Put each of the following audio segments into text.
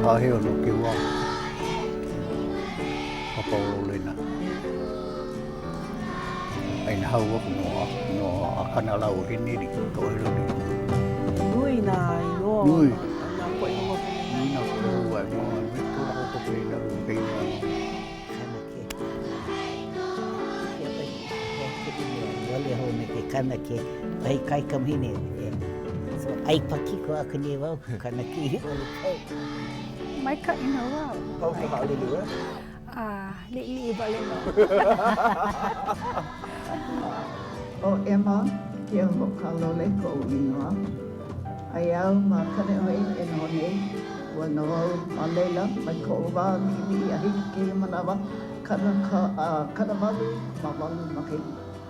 Hahe ono ke ua. Papaulo lena. Aina hau aku no akana lau hini ni ko hilo ni. Nui na inoa. Nui. Na ko inoa. Nui na ko ua no me ko na ko pe na pe na. Wale ho me ke kana ke ai kai kamhine. So ai paki ko akane wau kana ki ole kai. Mai ka ina wau. Pau ka ale lua. Li vale no. O Emma, kia hokalo le ko inoa. Ai au ma kane hoi e no nei. Ua no au ma leila, mai ko wā lili a hiki ke manawa. Kana walu, ma walu ma kei.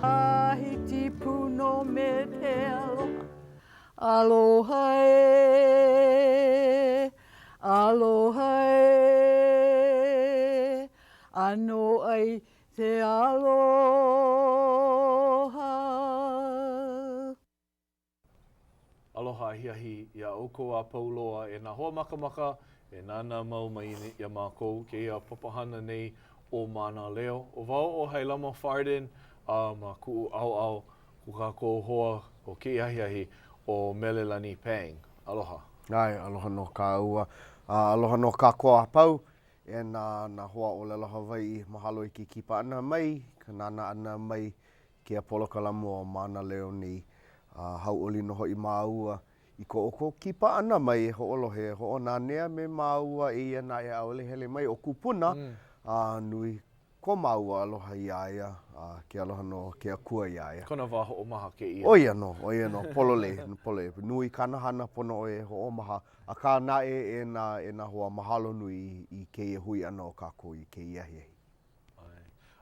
Ahiti puno me te aloha e, aloha e, ano ai te aloha. Aloha hiahi ia oko a pauloa e nā hoa makamaka e nāna mau mai ia mākou ke ia papahana nei o Mānaleo. O wau o Hailama Farden ma ku'u au ku kākou hoa o ke iahiahi o Melelani Pang. Aloha. Ai, aloha no ka ua. Aloha no ka koa pau. E nā hoa o lela Hawaii mahalo i ki kipa ana mai, ka nana ana mai ke a polokalamu o Mānaleo ni hau oli no hoi māua. I ko oko kipa ana mai ho olohe, ho o nānea me māua i ana e aole hele mai o kupuna. Nui ko māua aloha i aia, ke aloha no ke akua i aia. Kona wā ho o maha ke ia. Oia no, polole. Nui kanahana pono e ho o maha. A ka nae e nā hoa mahalo nui i ke ia hui ana o kako i ke ia hei.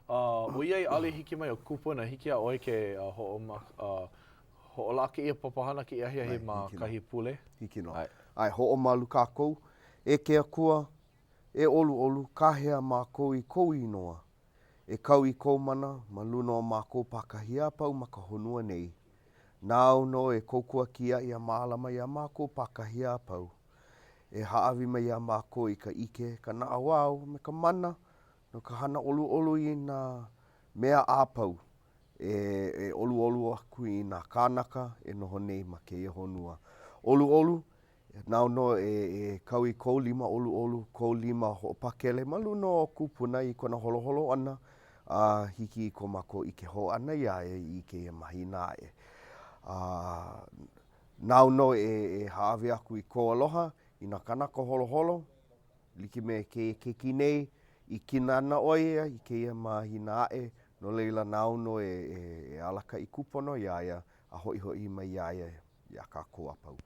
Mo iai ale hiki mai o kupuna, hiki a oi ke ho o la ke ia papahana ke ia hei ma kahi pule. Hiki no. Ai, ho o malu kako, e ke akua, e olu kahea mākou i kou inoa. E kau i kou mana, ma luna o mākou pakahia pau ma ka honua nei. Nāu no e koukua kia ia maalama ia mākou pakahia pau. E haawi mai ia mākou i ka ike, ka naawau, me ka mana, no ka hana olu i nā mea āpau. E olu aku i nā kānaka, e noho nei ma ke ia honua. Olu, nāu no e kau i kou lima olu, kou lima ho'opakele, ma luna o kupuna i kona holoholo ana, hiki i ko mako i ke ho ana ia i ke mahina e. Nau no e haawe aku i ko aloha, i nā kanaka holoholo, like me ke kinei, i kina ana oia, i ke ia mahina e, no leila nau no e alaka i kupono iaia, a hoi mai iaia, ia kako apau.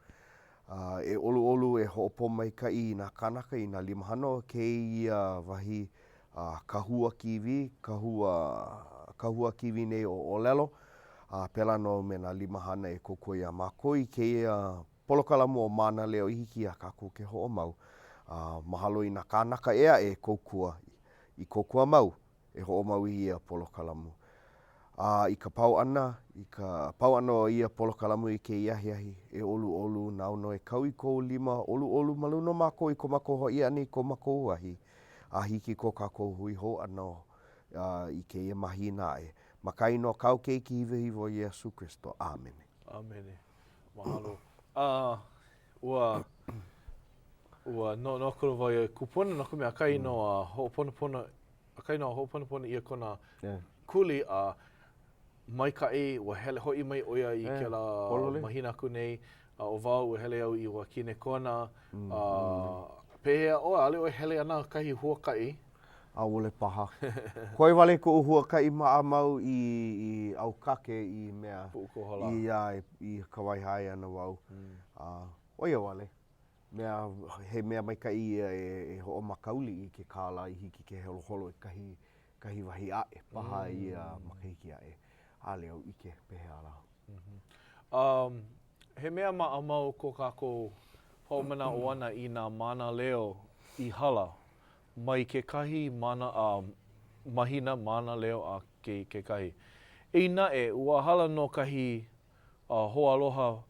E olu e ho'opo mai ka i nā kanaka i nā limahano, ke ia wahi kahua kiwi nei o lelo. Pela no me nā limahana e koko ia mako i ke ia polokalamu o Mānaleo i hiki a kako ke ho'o mau. Mahalo i nā kānaka ea e kokua, i kokua mau, e ho'o mau i ia polokalamu. I ka pau ana o ia polokalamu i ke iahiahi, e olu nau no e kau i kou lima olu maluno mako i ko mako hoi ani ko mako uahi. A hiki ko kako hui ho ano i ke ia mahina e. Makai no kau keiki hivo Iesu Kristo. Amene. Amene. Mahalo. Ua no kura vai kupuna no kume akai no ho'oponapona ia kona kuli mai kai ua hele hoi mai oia i ke la mahina aku nei o wau ua hele au i ua kine kona pehea ale o hele ana kahi huakai. Ole paha. Koe wale ko huakai maa mau i au kake i mea. I kawaihai ana wau. Oia wale. He mea mai kai e ho'o makauli i ke kāla i hiki ke holo e kahi wahi ae. Paha i makahiki ae. Ale au ike pehe ala. He mea maa mau ko kako haumana o ana i nā Mānaleo i hala mai ke kahi mahina Mānaleo a ke kahi. Eina ua hala no kahi hoa aloha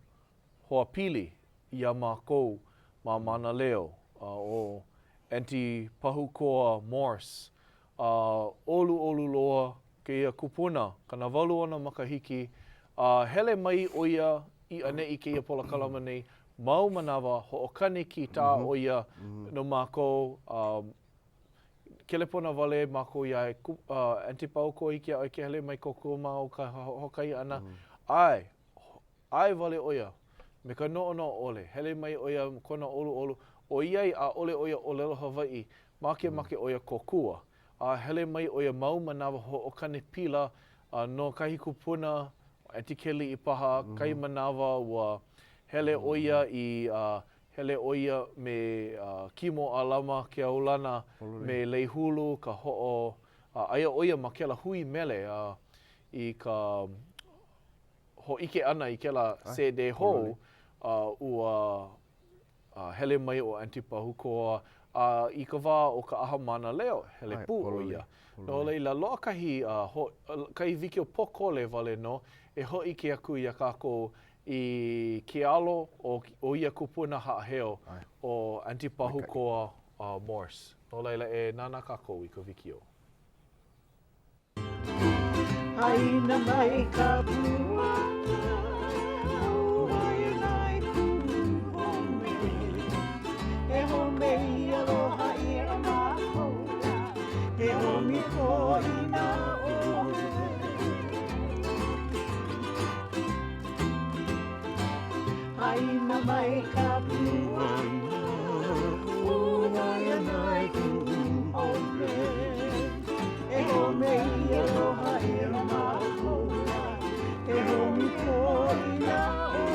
hoa pili i a mākou ma Mānaleo o Auntie Pahukoa Morse. Olu loa ke ia kupuna, kana walu ona makahiki. Hele mai o ia I ane I ke ia pola kalama nei, mau manawa ho'okani ki tā o ia no mākou. Kelepona wale mākou ia Auntie Pahukoa hiki a ke hele mai koko mau ka hokai ana. Ai wale o ia, me ka no ole, hele mai o ia kona olu. O iai a ole o ia o lelo Hawaii, make o ia kokua. Hele mai o ia mau manawa ho'okani pila no kahi kupuna, Auntie Kelly I paha, kai manawa ua hele o ia hele o ia me kimo alama ke aulana me leihulu ka ho'o aia o ia ma kela hui mele I ka ho'ike ana I kela se de hou ua hele mai o Auntie Pahukoa I ka wā o ka aha Mānaleo hele pū o ia. No leila loa kahi vikio pokole wale no e ho'ike aku ia kākou I ke alo o ia kupuna ha'aheo o Auntie Pahukoa Morse. No leila e nana kākou I ka vikio. Haina mai ka puana, haina nai kuhome. E home I aloha I a mākoa, e homi ko I nā ole. Haina mai ka puana, haina nai kuhome. E home I aloha I a mākoa, e homi ko I nā ole.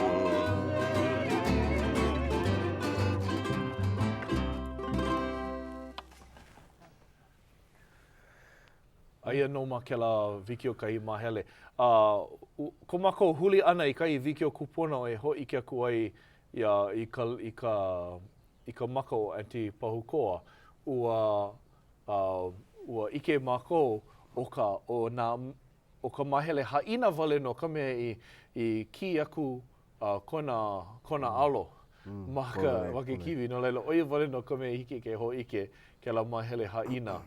Aia no ma kela vikio kai mahele. Ko mako huli ana I kai vikio kupuna o e ho'ike aku ai I ka mako o Auntie Pahukoa. Ua ike mako o ka mahele haina wale no ka mea I ki aku kona alo. Maka wake kiwi no leila oia wale no ka mea hiki ke ho'ike ke la mahele haina.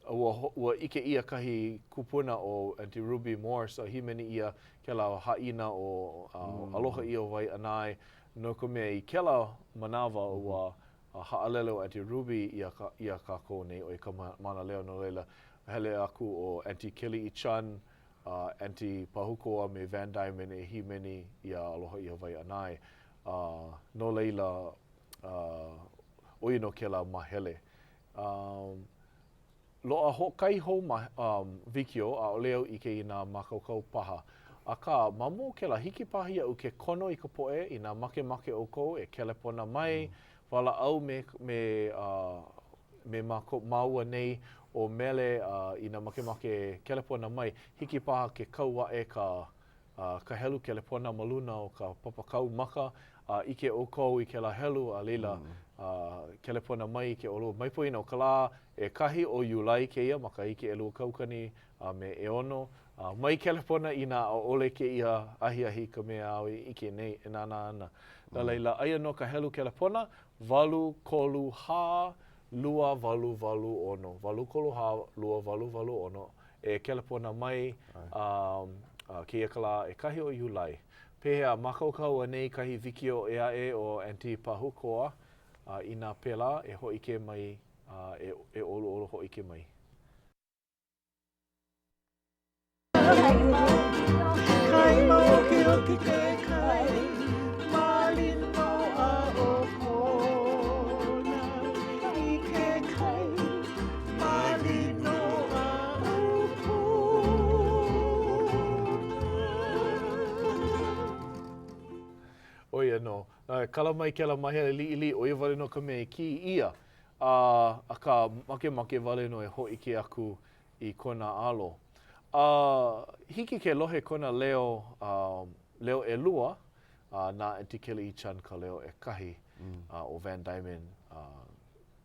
Ua ike ia kahi kupuna o Auntie Ruby Morse a himeni ia ke la haina o Aloha I o wai anai no ka mea I ke la manawa ua ha'alele o Auntie Ruby ia kākou nei o I ka Mānaleo no leila hele aku o Auntie Kelly I Chan, Auntie Pahukoa me Van Diamond e himeni ia Aloha I o wai anai. No leila oi no ke la mahele. Loa hokai hou vikio a o leo I ke I nā makaukau paha. A ka mamo ke la hiki pahi au ke kono I ka poe I nā make o kou e kelepona mai. Wala au me maua nei o mele I nā make kelepona mai. Hiki paha ke kaua e ka helu kelepona maluna o ka papakau maka. Ike o kou I ke la helu a lila kelepona mai ke olo maipoina o ka la e kahi o Iulai ke ia maka ike e lua kaukani me e ono. Mai kelepona I nā ole ke ia ahi ka mea au ike nei e nana ana. Na leila aia no ka helu kelepona, walu kolu ha lua walu ono. Walu kolu ha lua walu ono. E kelepona mai ke ia ka la e kahi o Iulai. Pehea makaukau anei kahi vikio e ae o Auntie Pahukoa I nā pela e ho'ike mai, e olo ho'ike mai. Kai mau ke oki ke kai, malino a o kona. I ke kai, malino a o kona. Oia no, kala mai ke la mahele li o ia wale no ka mea ki ia. A ka make wale no e ho'ike aku I kona alo. Hiki ke lohe kona leo e lua, nā Auntie Kelly I Chan ka leo e kahi o Van Diamond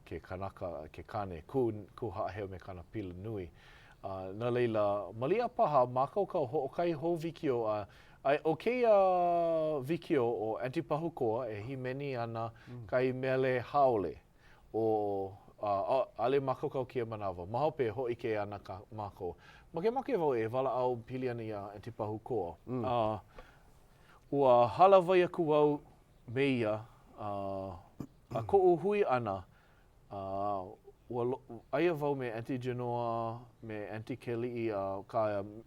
ke kanaka, ke kane, ku ha'aheo me kana pila nui. Nā leila, malia paha, makaukau ho'okai hou vikio o keia vikio o Auntie Pahukoa e himeni ana kai mele haole. o ale makokau kia manawa. Mahope hoi ke ana ka mako. Make wau e wala au pili ana ia e te Pahukoa. Ua halawai aku wau me ia a ko hui ana aia wau me Auntie Genoa, me Auntie Kelly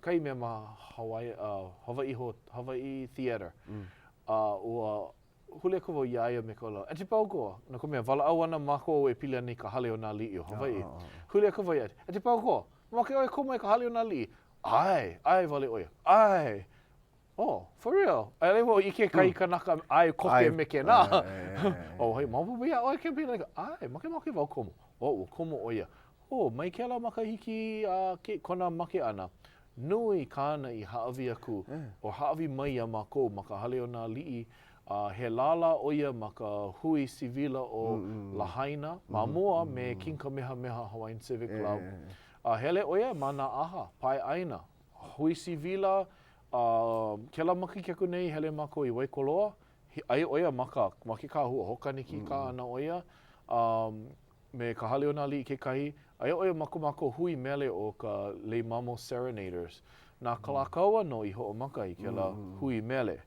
kai me ma Hawaii Theatre. Ua hule ko wau iaia me ko la. Auntie Pahukoa, na ko mea wala au ana mako e pili ana i ka hale o nā li'i o Hawaii. Hule ko wau iaia, Auntie Pahukoa, maki oe ko mai ka hale o nā li'i. Ai wale oia. Ai. Oh, for real? Ai lewa ike kai kanaka ai koke me ke nā. Oh, hei, maupu ia oe ke pili ai, make wau komo. Oh, komo oia. Oh, mai ke la makahiki kona make ana. Nui kāna i haawi aku. O haawi mai a mako maka hale o nā li'i. He lala oia maka hui sivila o Lahaina. Mamua me King Kamehameha Hawaiian Civic Club. Hele oia mana aha, pai aina. Hui sivila, ke la makikeku nei hele mako I Waikoloa. Ai oia maki ka hua hokani ki ka ana oia. Me ka hale o nā li'i ke kahi. Ai oia mako hui mele o ka Le Mamo Serenaders. Nā kalakaua no I ho'omaka I ke la hui mele.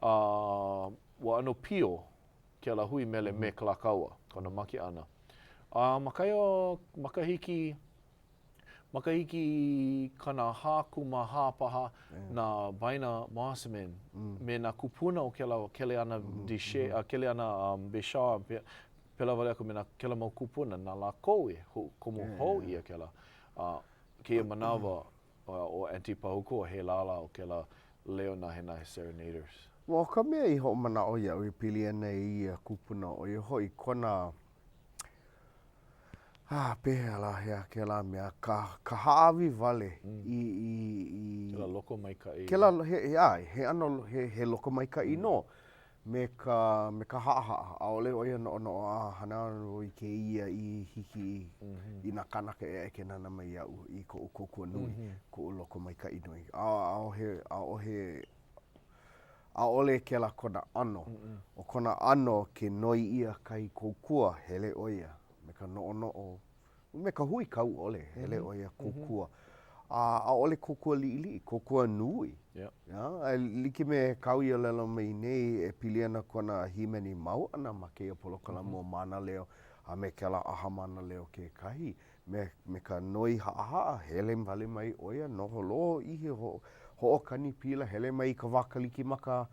Wa ano pio ke la hui mele me kalakaua. Kona maki ana. Makahiki kana hākuma hāpaha nā Vaina Marseman me nā kupuna o kele ana kele ana Beshar pela wale aku me nā kela mau kupuna nā la koe komo hou ia kela kia manawa o Auntie Pahukoa he lala o kela leo na he Serenaders. Wa ka mea I ho mana o ia ui pili ana I ia kupuna o ia hoi kona pēhea la hea ke la mea ka haawi wale I Kela loko mai ka I. Kela he ano he loko mai ka I no. Me ka haa aole oia no hana I ke ia I hiki I na kanaka e ke nana mai au I ko kua nui ko loko mai ka I nui. Aole ke la kona ano. O kona ano ke noi ia kai kokua hele oia. Me ka me ka hui kau ole hele oia kokua. Aole kokua li'i, kokua nui. Like me kau ia lelo mai nei e pili ana kona himeni mau ana ma ke polokala mo Mānaleo a me ke la aha Mānaleo ke kahi. Me ka noi haa hele wale mai oia noho loho ihi ho'okani pila hele mai ka wakaliki maka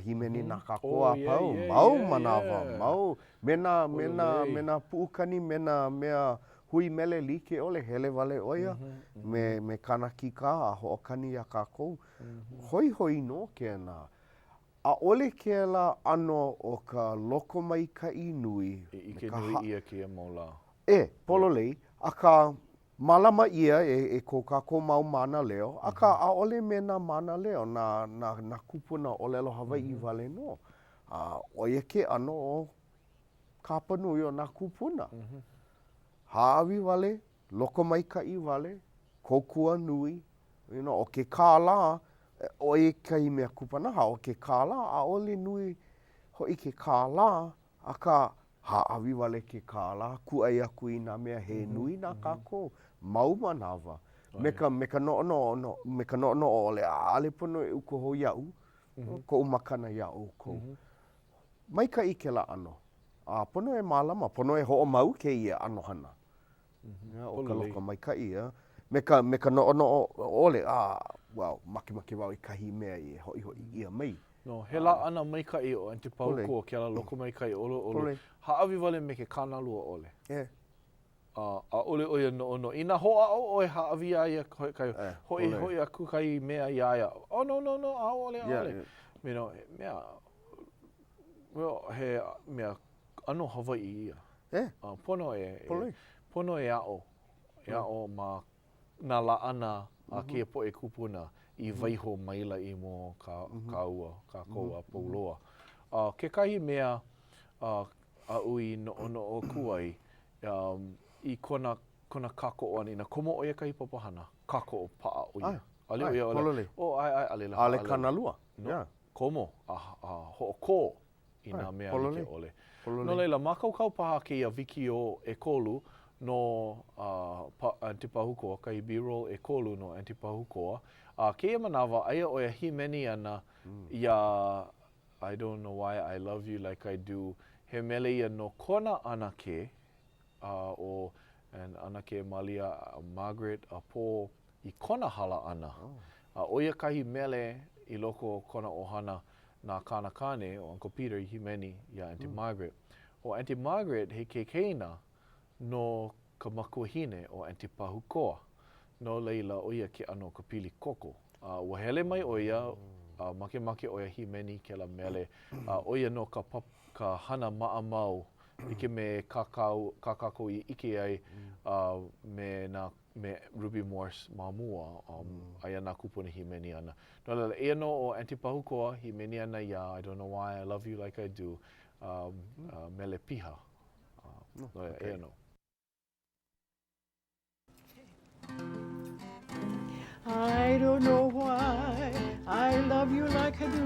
himeni nā kakoa pau. Mau manawa, mau. Mena puukani, mena mea hui mele like ole hele wale oia. Me kanaki ka a ho'okani a kākou. Hoi no ke ana. A ole ke la ano o ka loko mai ka I nui. Ike nui ia kia maula. Pololei. A ka malama ia e ko kākou mau Mānaleo. A ka a ole me nā Mānaleo na kupuna o lelo Hawaii wale no. Oia ke ano o kāpanui o nā kupuna. Haawi wale, loko mai ka I wale, kokua nui. O ke kāla, oia kai mea kupanaha, o ke kāla, a ole nui hoi ke kāla, a ka haawi wale ke kāla, kuai aku I nā mea he nui nā kākou. Mau manawa. Me ka no ole, ale pono e uko ho iau, ko umakana iau ko. Mai ka I ke la ano. Pono e mālama, pono e ho'o mau ke ia ano hana. O ka loko mai ka ia. Me ka no ole, wow, maki wau I kahi mea I hoi ia mai. No, he la ana mai ka I o Auntie Pahukoa ke la loko mai ka I olo. Haawi wale me ke kānalua ole. A ole oia no. Ina hoa o oe haawi aia kai hoi aku kai mea iaia. Oh no, a ole. Mea, he mea ano Hawaii ia. Pono e ao. E ao ma nā la ana a kia po e kupuna I waiho maila I mo ka ua, ka koua pauloa. Ke kahi mea a ui no o kuai I kona kako o anina. Komo oia kahi papahana. Kako o paa oia. Ale oia ole. Ale la. Ale kanalua. No. Komo. Ho'oko I nā mea like ole. No leila, makaukau paha ke ia wiki o e kolu no Aunty Pahukoa, kai B-roll e kolu no Aunty Pahukoa. Ke ia manawa, aia o ia himeni ana ia I don't know why I love you like I do. He mele ia no kona anake o and anake malia Margaret a po I kona hala ana. O ia kahi mele I loko kona ohana na kanakane o Uncle Peter I himeni ia Aunty Margaret. O Aunty Margaret he kekeina no ka makuahine o Aunty Pahukoa. No leila o ia ke ano ka pili koko. Ua hele mai o ia, make o ia himeni ke la mele. O ia no ka hana maamau, ike me kakako I ike ai me Ruby Morse mamua, aia nā kupuna himeni ana. No leila, ea no o Aunty Pahukoa, himeni ana ia, I don't know why I love you like I do, mele piha. No leila, ea no. I don't know why I love you like I do.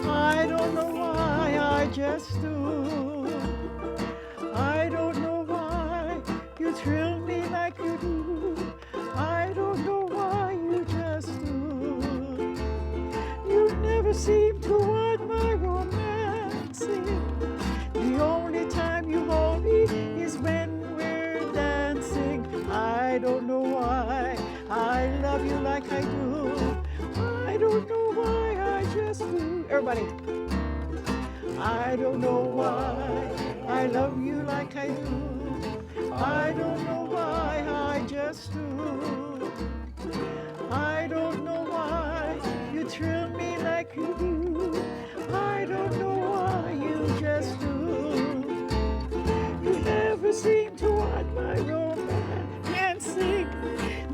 I don't know why I just do. I don't know why you thrill me like you do. I don't know why you just do. You never seem to want my romancing. The only time you hold me is when we're dancing. I don't know why I love you like I do. I don't know why I just do. Everybody. I don't know why I love you like I do. I don't know why I just do. I don't know why you thrill me like you do. I don't know why you just do. You never seem to want my romancing.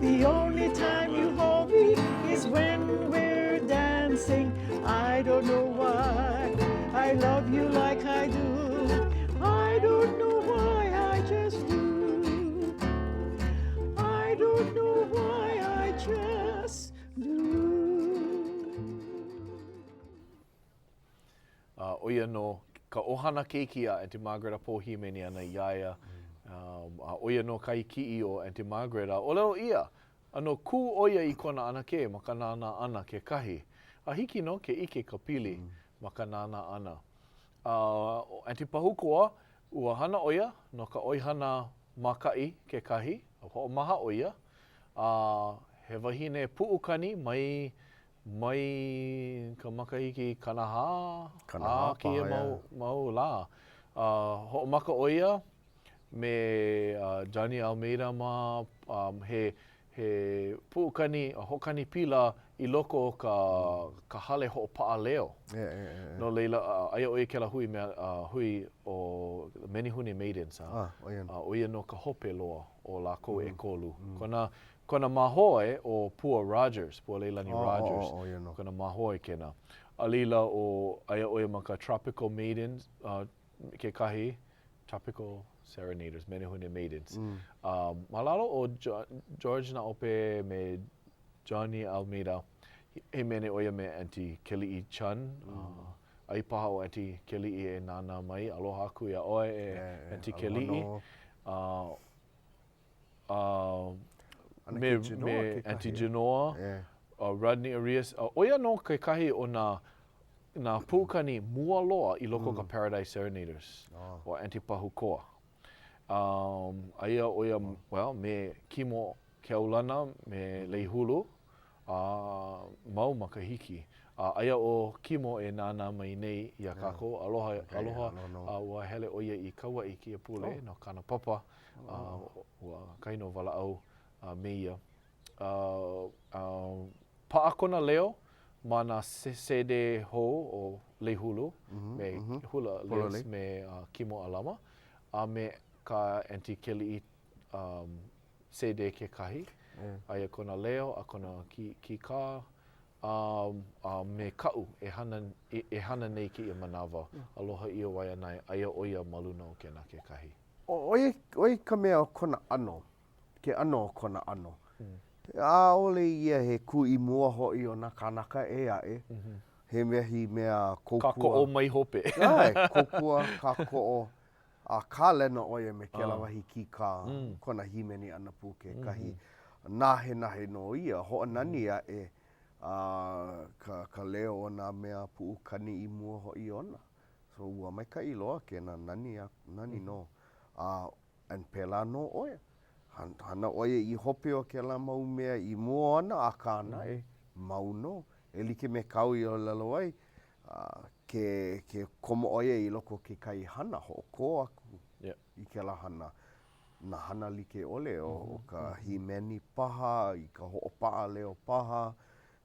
The only time you hold me is when we're dancing. I don't know why I love you like I do. I don't know why I just do. I don't know why I just do. O ia no ka ohana keiki a Aunty Margaret a po himeni ana iaia. O ia no kai ki'i o Aunty Margaret a o leo ia. Ano ku o ia I kona anake ma ka nāna ana ke kahi. A hiki no ke ike ka pili ma ka nāna ana. Aunty Pahukoa ua hana o ia no ka oihana makai ke kahi. Ho'omaha o ia. He wahine pu'ukani mai ka makahiki kanaha. Ki e mau la. Ho'omaka o ia me Johnny Almeida ma he pu'ukani, hokani pila I loko ka hale ho'opa'a leo. No leila, aia o ia ke la hui mea hui o Many Hune Maidens. O ia no ka hope loa o lako e kolu. Kona mahoe o Pua Rogers, Pua Leilani Rogers. Kona mahoe kena. A lila o aia o ia ma ka Tropical Maidens, ke kahi, Tropical Serenaders, Many Hune Maidens. Malalo o George na ope me Johnny Almeida, he mene o ia me Aunty Keli'i Chan. Ai paha o Aunty Keli'i e nana mai, aloha aku ia oe e Aunty Keli'i. Me Aunty Genoa, Rodney Arias. O ia no ke kahi o nā pūkani mua loa I loko ka Paradise Serenaders o Aunty Pahukoa. Aia o ia, well, me Kimo Keaulana, me Leihulu, mau makahiki. Aia o Kimo e nāna mai nei ia kako. Aloha, ua hele o ia I kaua I kia pule, no kana papa, ua kaino walaau me ia. Paakona leo, ma nā sede ho o Leihulu, me hula leos me Kimo Alama, a me ka Aunty Keli'i sede ke kahi. Aia kona leo, a kona ki ka, me ka'u e hana nei ki I manawa. Aloha ia waianai, aia o ia maluna o kena ke kahi. Oi ka mea o kona ano, ke ano o kona ano. A ole ia he kui mua ho'i o nā kanaka e ae. he mehi mea kokua. Ka ko'o mai hope. Ai, kokua, ka ko'o. A ka lena oia me ke lawahi ki ka kona himeni ana pu ke kahi. Nahe no ia, ho'anani a e ka leo o nā mea pu'u kani I mua ho'i ona. So ua maika'i loa ke na nani no. And pēlā no oia. Hana oia I hope o ke la mau mea I mua ona a kāna mau no. E like me kau I o lalo ai. Ke komo oia I loko ke kai hana ho'oko aku. I ke la hana. Na hana like ole o ka himeni paha, I ka ho'opa'a leo paha,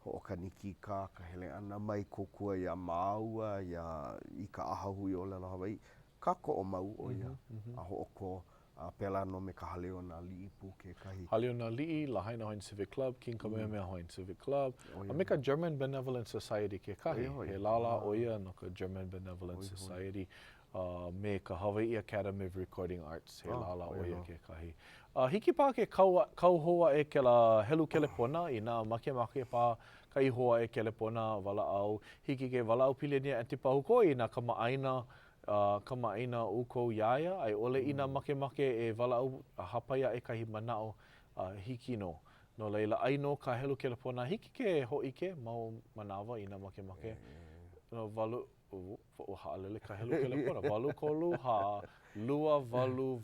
ho'okaniki ka hele ana mai kokua ia māua, I ka ahahui o lalo Hawaii. Ka ko'o mau oia a ho'oko. Pēlā no me ka hale o nā li'i pu ke kahi. Hale o nā li'i, Lahaina Hawaiian Civic Club, King Kamehameha Hawaiian Civic Club. A me ka German Benevolent Society ke kahi. He lala oia no ka German Benevolent Society. Me ka Hawaii Academy of Recording Arts. He lala oia ke kahi. Hiki pā ke kau hoa e ke la helu kelepona I nā make pā kai hoa e kelepona walaau. Hiki ke walaau pilenia anti Pahukoa I nā kamaina ukou iaia, ai ole I nā make e walaau hapaia e kahi manao hiki no. No leila, ai no ka helu kelepona, hiki ke ho'ike mau manawa I nā make. No walu, haalele ka helu kelepona, walu kolu ha lua walu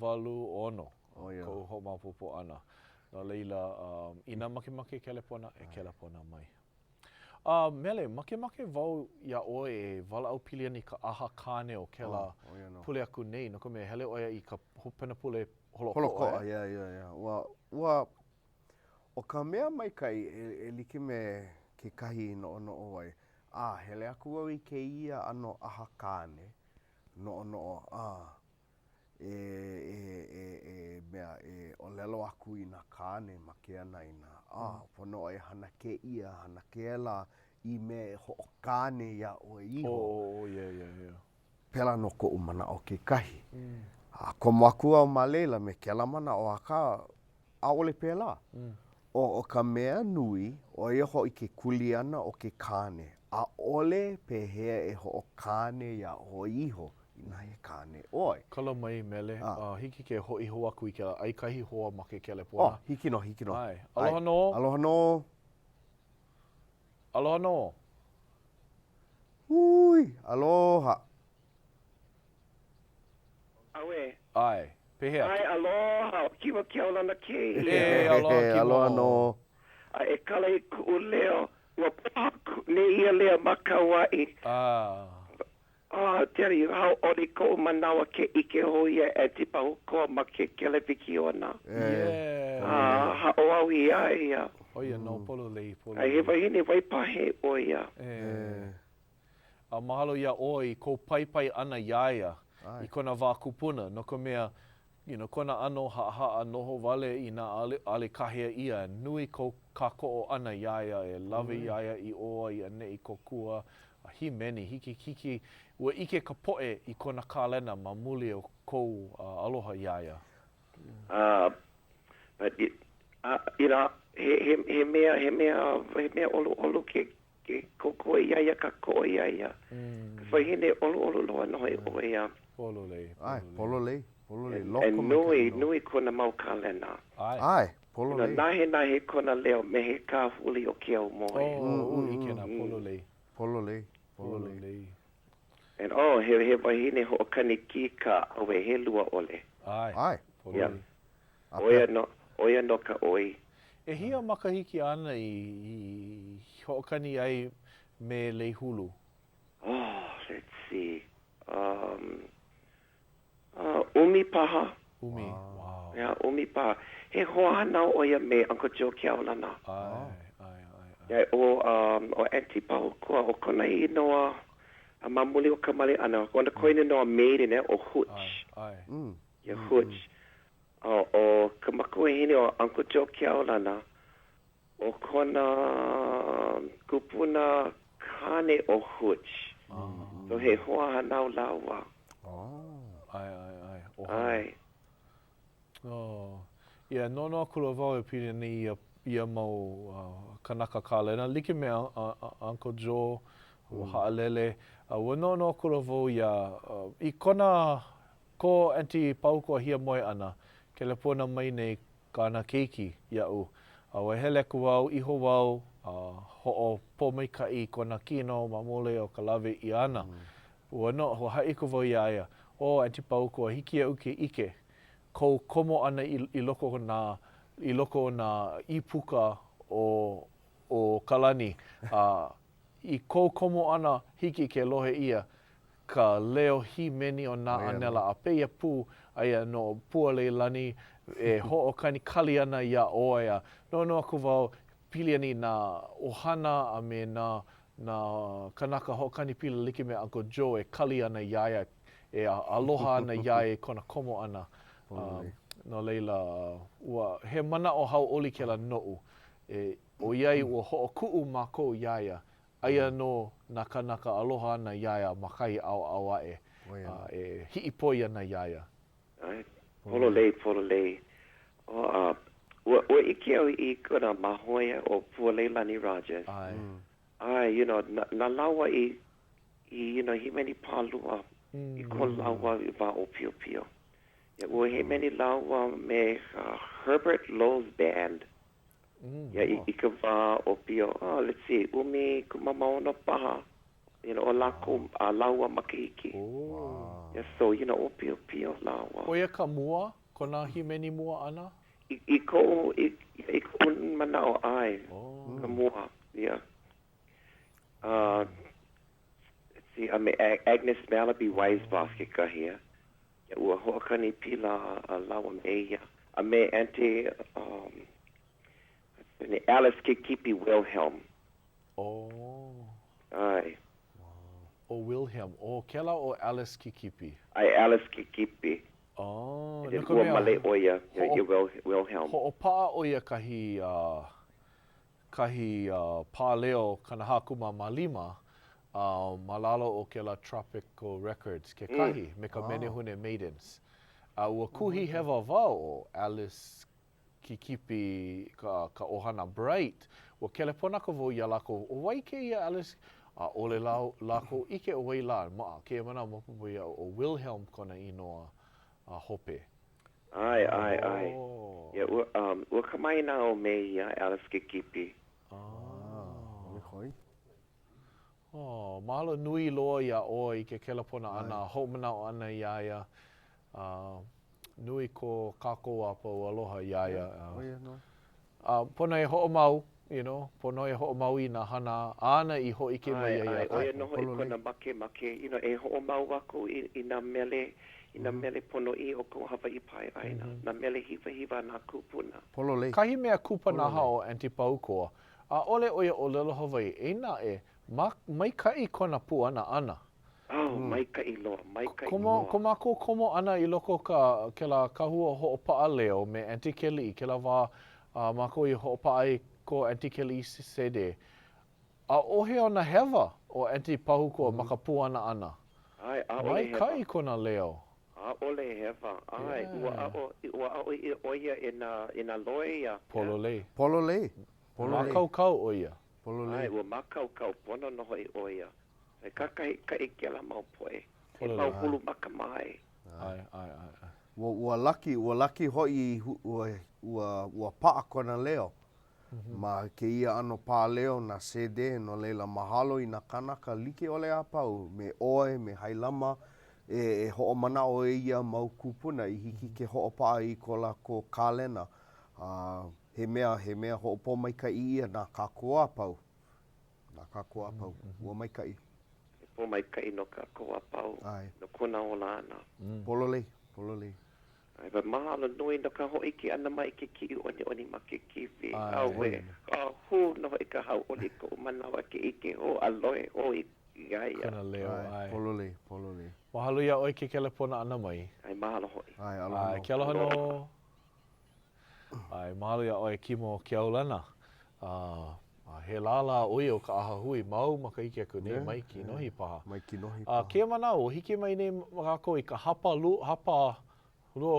ono. Ko ho mapopo ana. No leila, I nā make kelepona e kelepona mai. Mele, make wau ia oe e walaau piliani ka aha kāne o ke la pule aku nei, no ka me hele oia I ka pena pule holokoa. Ua, o ka mea mai kai e like me ke kahi no oai. Hele aku au I ke ia ano aha kāne, no mea o lelo aku I nā kāne ma ke ana I nā pono e hana ke ia, hana ke ela I me ho kāne ia o iho. Pēlā no ko umana o ke kahi. Komo aku au malela me ke la mana o aka a ole pēlā. O ka mea nui o ia ho I ke kuli ana o ke kāne. A ole pehea e ho o kāne ia o iho. Ina he kāne oi. Kala mai mele, hiki ke ho'i ho aku I ke la aikahi hoa ma ke kelepona. Hiki no. Ai. Aloha no. Aloha no. Hui, aloha. Awe. Ai. Pehea. Ai, aloha. Kiwa ke aulana ke. Aloha no. E kala I ku leo. Ua paku ne ia lea makawai. Tell you how ori ko manawa ke ike hoia e te Pahukoa ma ke kelewiki ona. Ha o au ia. Oia no, polo lei. Ai he wahine waipahe oia. Mahalo ia oi, ko pai ana iaia I kona wā kupuna. No ka mea, kona ano haa noho wale I nā ale kahea ia. Nui ko ka ko'o ana iaia e lawe iaia I oa I ane I kokua. Himeni, hiki, ua ike ka poe I kona kālena ma muli o kou aloha iaia. But he mea olu ke koko iaia ka ko'o iaia. Wahine olu loa noho E oia. Polo lei. Polo lei. E nui kona mau kālena. Ai, polo lei. Nahe kona leo me he ka huli o ke au moe. Ike na polo lei. Polo lei. And he wahine ho kaniki ka awe he lua ole. Ai. Polo lei. Oia no ka oi. E hia makahiki ana I ho'okani ai me lei hulu? Let's see. Umi paha. Wow. Yeah, umi paha. He hoa nau oia me Uncle Joe Kiaulana. Ai. O Auntie Pahukoa o kona inoa a mamuli o kamale ana. Kona koina noa maiden o hutch. Ai. Ya hutch. O kamakua hini o Uncle Joe Kiaulana. O kona kupuna kane o hutch. So he hoa hanau lawa. Ai. Ia, no kula wau e pire ni ia mau kanaka kālena. Like me Uncle Joe, ua ha'alele. Ua no kura vau ia, I kona ko Auntie Pahukoa hia moe ana, ke le pona mai nei kāna keiki ia'u. Ua hele aku wau, iho wau, ho'o po maikai kona kino ma mole o ka lawe I ana. Ua haiku wau ia ia, Auntie Pahukoa, hiki au ke ike, kou komo ana I loko na ipuka o Kalani. I kou komo ana hiki ke lohe ia, ka leo hi meni o nā anela a peia pū, aia no pua leilani, ho'okani kali ana ia oia. No aku wau pili ani nā ohana a me nā kanaka ho'okani pili like me Uncle Joe kali ana iaia, aloha ana iaia kona komo ana. No leila, he mana o hau oli ke la no'u. O iai ua ho'oku'u mākou iaia, aia no nā kanaka aloha ana iaia makai au ae. Hi'i poi ana iaia. Polo lei. Ua iki au I kona mahoia o Pua Leilani Rogers. Na lawa I he many palua I ko lawa I wa o pio pio. Ua he many lawa me Herbert Lowe's band. I ka wā o pio, let's see, umi kumamau no paha. O lako lawa makiki. So, o pio pio lawa. Oia ka mua, kona himeni mua ana? I ko manao ai, ka mua, let's see, Agnes Malaby Weisbach ke kahia. Ua ho'okani pila lawa meia. Me Auntie, Alice Kikipi Wilhelm. Ai. Wilhelm. Kela o Alice Kikipi. Alice Kikipi. Ua male oia, Wilhelm. Ho'opaa oia kahi pāleo kana hakuma malima, malalo o kela Tropical Records ke kahi, me ka Menehune Maidens. Ua kuhi hewa wau o Alice Kikipi ka ohana Bright, ua kele ponaka vau ia lako, o wai ke ia Alice, ole lako ike o wai la, ke mana mapupu ia o Wilhelm kona inoa hope. Ai. Ua kamai na o me ia Alice Kikipi. Mahalo nui loa ia oi ke kelapona ana, homanao ana iaia. Nui ko kako apo aloha iaia. Pona ho'omau, pona ho'omau I nā hana, ana I ho'ike mai ia. Oia noho I kona make, ho'omau wako I nā mele, pono I o ko Hawaii pai aina. Nā mele hiwa nā kupuna. Kahi mea kupanaha o Auntie Pahukoa, ole oia o lelo Hawaii, eina mai kai kona puana ana. Maikai loa. Ko mako komo ana I loko ke la kahua ho'opaa leo me Auntie Kelly, ke la wā mako I ho'opaa I ko Auntie Kelly sede. Ohe ona hewa o Auntie Pahukoa maka puana ana. Mai kai kona leo. Ole hewa. Ua ao I oia ina loia. Pololei. Makau oia. Ua makau pono noho I oia. Kai ke la mau poe. E mau hulu maka mai. Ua laki hoi ua paa kona leo. Ma ke ia ano pā leo na CD no leila mahalo I na kanaka like ole a pau. Me oe, me Hailama, e ho'o mana o ia mau kupuna I hiki ke ho'o paa I ko la ko kālena. He mea ho'o po maika I ia na kākoa a pau. Ua maika I. Po maika I no kākoa a pau. No kona o lana. Pololei. But mahalo nui no ka hoi ki ana mai ke ki oni ma ke kiwi. Awe, hu no hoi ka hau oli ko manawa ke ike o aloe o I iaia. Kona leo, ai. Pololei. Mahalo ia oi ke kelepona ana mai. Ai mahalo hoi. Ai, ke aloha no. Ai, mahalo ia oi kimo ke aulana. He lala oi o ka aha hui, mau maka ike aku nei maiki nohi paha. Ke mana o, hiki mai nei makako I ka hapa lua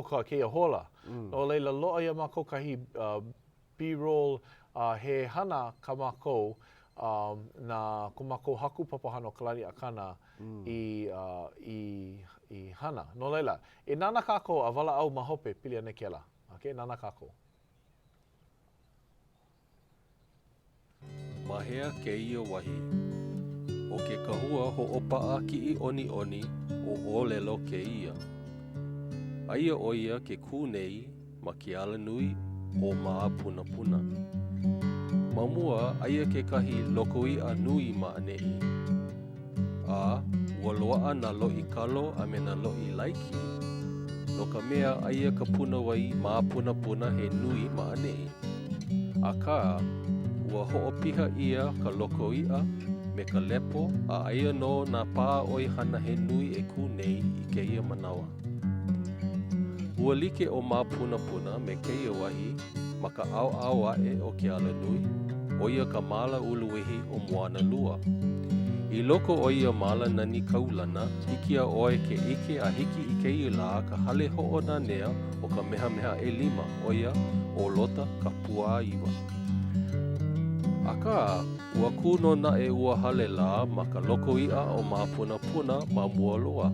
ka keia hola. No leila loa ia mako kahi B-roll he hana ka mako na kumako haku papahano kalani akana i hana. No leila, e nana kako a wala au mahope pili ane kela. Okay, nana kako. Mahea ke ia wahi. O ke kahua ho'opaa ki I oni oni o olelo ke ia. Aia o ia ke kūnei ma ke ala nui o maa puna puna. Mamua aia ke kahi lokoi a nui ma anei. A ua loa na loi kalo a me na loi laiki. No ka mea aia ka puna wai maa puna puna he nui ma anei. A ka ua ho'opiha ia ka lokoia me ka lepo a aia no na pā oi hana he nui e kūnei I ke ia manawa. Ua like o mā puna puna me ke ia wahi ma ka au au ae o ke ala nui, o ia ka mala uluwehi o moana lua. I loko o ia mala nani kaulana, hiki a oe ke ike a hiki I ke ia la ka hale ho'o na nea o ka meha meha e lima, o ia o lota ka pua iwa. Aka, ua kuno na e ua hale la ma ka loko ia o mā puna puna ma mua loa.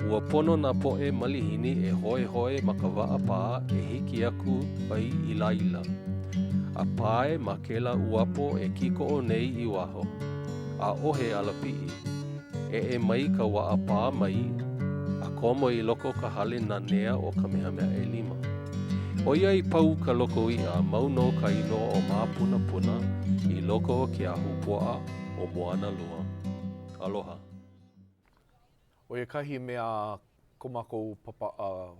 Ua pono na poe malihini e hoe hoe ma ka waa pā e hiki aku ai I laila. A pae ma kela uapo e kiko o nei I waho. A ohe alapii. E mai ka waa pā mai. A komo I loko ka hale na nea o ka meha mea e lima. O ia I pau ka loko ia mauno ka ino o mā puna puna I loko ke ahu poa o moana lua. Aloha. O ia kahi mea kumako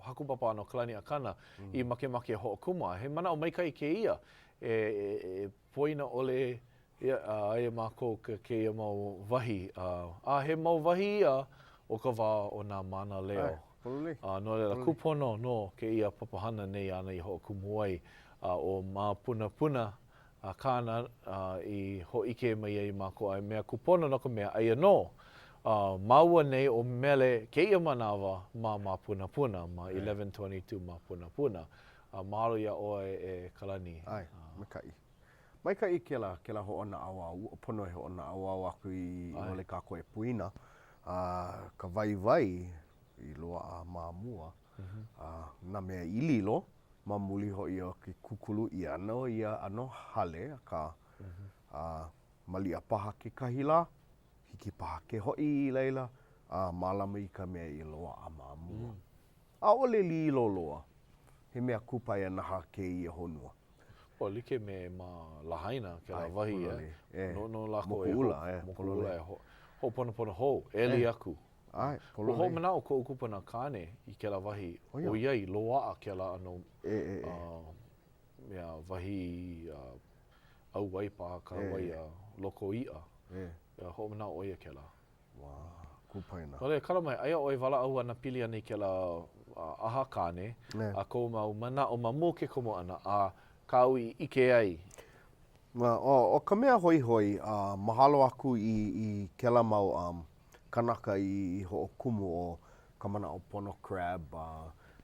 haku papa ano kalani akana I make make ho'okuma. He mana o maikai ke ia. E poina ole ia mako ke ia mau wahi. He mau wahi ia o ka wā o nā Mānaleo. No reira kupono no ke ia papahana nei ana I ho'okumu ai o mā puna puna kāna I ho'ike mai ai mako ai mea kupono no ka mea aia no. Maua nei o mele ke ia manawa mā puna puna, ma 1122 mā puna puna. Mahalo ia oe e kalani. Ai, makai. Maikai ke la ho'ona awa, pono e ho'ona awa aku I ole kako e puina. Ka vai I loa a māmua. Na mea I lilo, mamuli ho ia ki kukulu I ano, ia ano hale, ka mali a paha ke kahila. Hiki paha ke hoi I leila, malama I ka mea I loa a māmua. A ole li loa, he mea kupai a naha ke ia honua. O like me ma lahaina ke la wahi no lako Mokuula e ho pono ho, eli aku. Ai, polole. Ho manao ko kupuna kane I ke la wahi, o iai loa a ke la ano mea wahi au waipa ka wai loko ia. Ho mana oia ke la. Kupaina. Kore kala mai aia oi wala au ana pili ani ke la aha kane a ko mau mana o mamu ke komo ana a kau I ike ai. O ka mea hoi mahalo aku I ke la mau kanaka I ho'okumu o ka mana o pono crab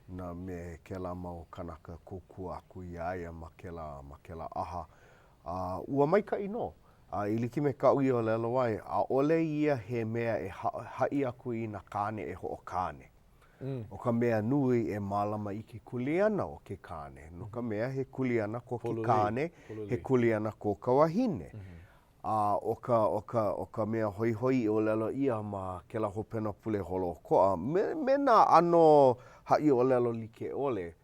na me ke la mau kanaka kōkua aku I aia ma ke la aha. Ua maikai no. I liki me ka ui o lelo wai, a ole ia he mea e hai aku I na kane e ho o kane. O ka mea nui e malama I ke kuliana o ke kane. No ka mea he kuliana ko ke kane, he kuliana ko ka wahine. O ka mea hoi hoi o lelo ia ma ke la hopena pule holo koa. Me na ano hai o lelo like ole,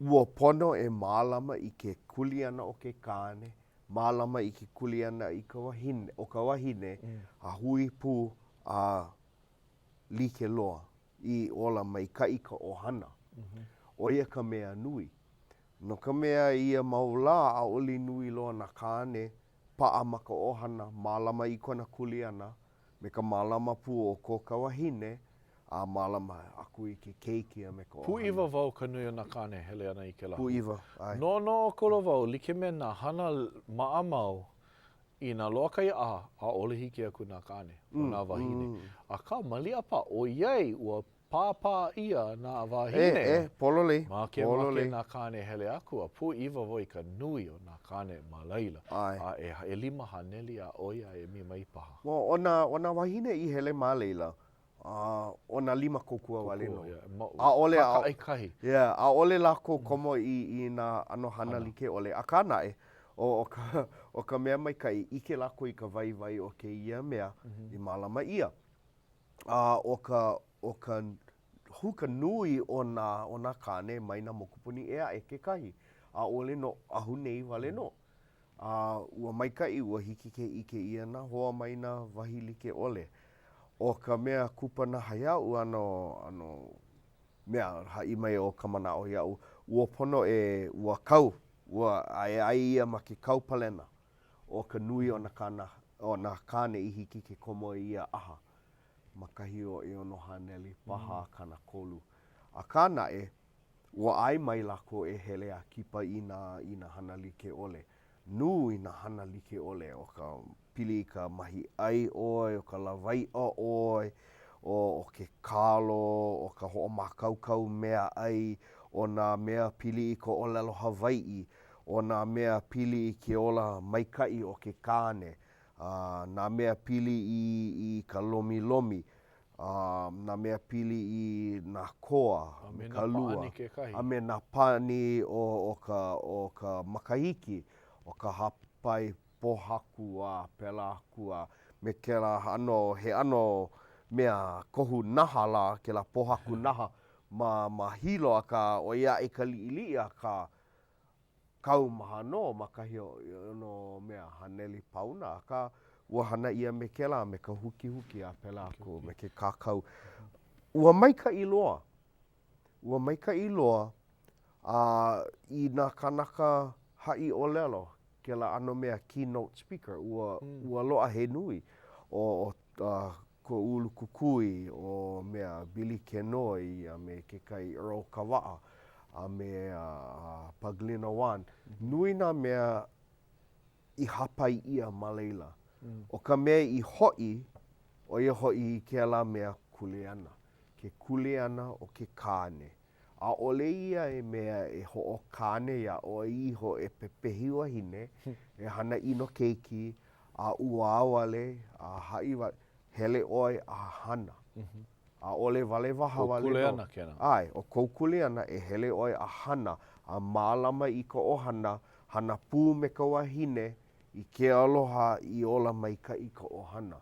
ua pono e malama I ke kuliana o ke kane, malama I ke kuliana I ka wahine, o ka wahine, a hui pu a like loa I ola mai ka I ka ohana. O ia ka mea nui. No ka mea ia maula a oli nui loa na kane, paa ma ka ohana, malama I kona kuliana, me ka malama pu o ko ka wahine, a malama aku I ke keikia me ka ohana. Puiwa wau ka nui o na kane hele ana I ke lahu. Puiwa, ai. No kolo wau, like me na hana maamau I na loa kai a ole hiki aku na kane o na wahine. A ka mali apa o iei ua pāpā ia nā wahine. Pololei. Ma ke nā kāne hele aku, a pū iwa voi ka nui o nā kāne ma laila. E lima haneli a oia e mi mai paha. O nā wahine I hele ma leila, o nā lima kokua wale no. A ole a ole lako komo I nā ano hana like ole. A kāna e, o ka mea mai kai ike lako I ka vai o ke ia mea I mālama ia. O ka huka nui o nā kāne mai nā mokupuni ea e ke kahi. A ole no ahu nei wale no. Ua maikai ua hiki ke ike ia na hoa mai nā wahi like ole. O ka mea kupana haiau ano mea hai mai o ka mana o iau. Ua pono ua kau. Ua ai ia ma ke kau palena. O ka nui o nā kāne I hiki ke komo ia aha. Makahi o ono haneli paha kana kolu. A kāna ua ai mai lako e hele a kipa I nā hana like ole. Nui nā hana like ole o ka pili ka mahi ai oi, o ka lawai oi, o ke kalo, o ka hoʻomākaukau mea ai, o nā mea pili I ko olelo Hawaiʻi, o nā mea pili I ke ola maikai o ke kāne, nā mea pili I ka lomi, nā mea pili I nā koa, ka lua, a me nā pani o ka makahiki, o ka hapai pohaku a pela aku a me ke la he ano mea kohu naha la, ke la pohaku naha ma hilo a ka o ia e ka liʻiliʻi a ka kau maha no makahi o mea haneli pauna a ka ua hana ia me ke la me ka huki a pela aku me ke kākau. Ua maikaʻi loa. Ua maikaʻi loa I nā kanaka haʻi ʻōlelo ke la ano mea keynote speaker ua loa he nui o ko ulu kukui o mea Billy Kenoi a me ke kai Earl Kawa'a a me Paglina Wan. Nui nā mea I hapai ia ma leila. O ka mea I hoʻi o ia hoʻi I ke la mea kuleana. Ke kuleana o ke kāne. A ole ia e mea e hoʻokāne ia o iho e pepehi wahine, e hana ino keiki, a ua awale, a haiwa, hele oi a hana. A ole wale waha wale no. Kuleana kena. Ai, o kou kuleana e hele oi a hana, a mālama I ka ohana, hana pū me ka wahine, I ke aloha I ola maikaʻi ka ohana.